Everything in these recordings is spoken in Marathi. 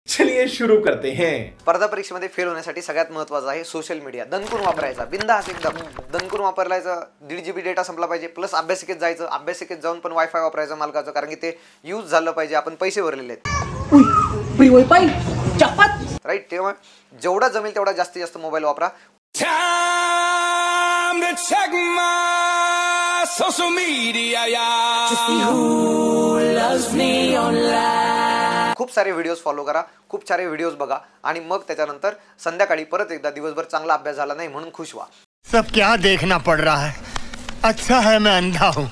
चलिए शुरू करते हैं। स्पर्धा परीक्षेमध्ये फेल होण्यासाठी सगळ्यात महत्त्वाचं आहे सोशल मीडिया. दणकून वापरायचा, बिंदास एकदम दणकून वापरायचं. 1.5 GB डेटा संपला पाहिजे, प्लस अभ्यासिकेत जायचं. अभ्यासिकेत जाऊन पण वायफाय वापरायचं मालकाचं, कारण की ते यूज झालं पाहिजे. आपण पैसे भरलेले आहेत, राईट. तेव्हा जेवढा जमेल तेवढा जास्तीत जास्त मोबाईल वापरा. Social media, खूप सारे व्हिडिओज फॉलो करा, खूप सारे व्हिडिओज बघा आणि मग त्याच्यानंतर संध्याकाळी परत एकदा दिवसभर चांगला अभ्यास झाला नाही म्हणून खुश व्हा. सब क्या देखना पड़ रहा है, अच्छा है मैं अंधा हूं.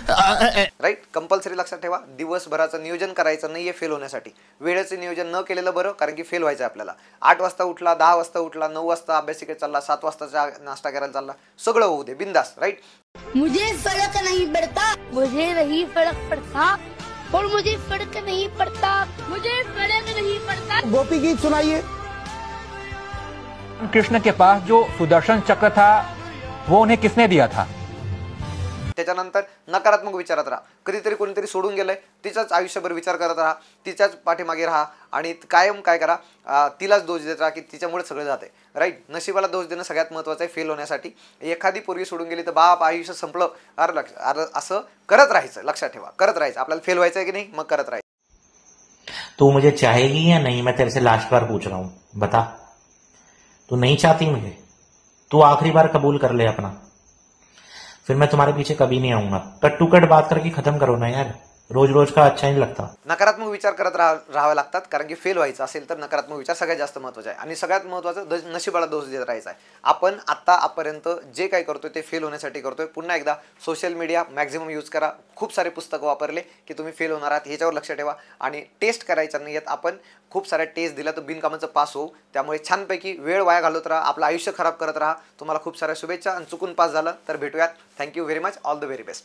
राईट. कंपल्सरी लक्षात ठेवा, दिवसभराचं नियोजन करायचं नाहीये फेल होण्यासाठी. वेळेचं नियोजन न केलेलं बरं, कारण की फेल व्हायचं आपल्याला. 8 वाजता उठला, 10 वाजता उठला, 9 वाजता अभ्यासिकेत चालला, 7 वाजता नाश्ता करायला चालला, सगळं होऊ दे बिंदास. राईट. मुझे फर्क नहीं पड़ता, मुझे नहीं फर्क पड़ता और मुझे फर्क नहीं पड़ता, मुझे फर्क नहीं पड़ता. गोपी गीत सुनाइए. कृष्ण के पास जो सुदर्शन चक्र था वो उन्हें किसने दिया था? त्याच्यानंतर नकारात्मक विचारात राहा. कधीतरी कोणीतरी सोडून गेलंय, तिचाच आयुष्यभर विचार करत राहा, तिच्याच पाठीमागे राहा आणि कायम काय करा, तिलाच दोष देत राहा की तिच्यामुळे सगळं जाते. राईट. नशिबाला दोष देणं सगळ्यात महत्त्वाचं आहे फेल होण्यासाठी. एखादी पोरगी सोडून गेली तर बाप आयुष्य संपलं, अरे असं करत राहायचं. लक्षात ठेवा, करत राहायचं. आपल्याला फेल व्हायचं आहे की नाही, मग करत राहायचं. तू मुझे चाहेगी या नहीं? मैं तेरे से लास्ट बार पूछ रहा हूं, बता. तू नहीं चाहती मुझे? तू आखिरी बार कबूल कर ले अपना, फिर मैं तुम्हारे पीछे कभी नहीं आऊंगा. कट टू कट बात करके खत्म करो ना यार, रोज रोज का अच्छा नहीं लगता. नकारात्मक विचार करत राहावे लागतात, कारण की फेल व्हायचं असेल तर नकारात्मक विचार सगळ्यात जास्त महत्त्वाचे आहे. आणि सगळ्यात महत्त्वाचं नशिबाला दोष देत राहायचा आहे. आपण आतापर्यंत जे काही करतोय ते फेल होण्यासाठी करतोय. पुन्हा एकदा सोशल मीडिया मॅक्झिमम यूज करा. खूप सारे पुस्तकं वापरले की तुम्ही फेल होणार आहात ह्याच्यावर लक्ष ठेवा. आणि टेस्ट करायच्या नाही आहेत. आपण खूप साऱ्या टेस्ट दिल्या तर बिनकामाचं पास होऊ. त्यामुळे छानपैकी वेळ वाया घालवत राहा, आपलं आयुष्य खराब करत राहा. तुम्हाला खूप साऱ्या शुभेच्छा. आणि चुकून पास झालं तर भेटूयात. Thank you very much. All the very best.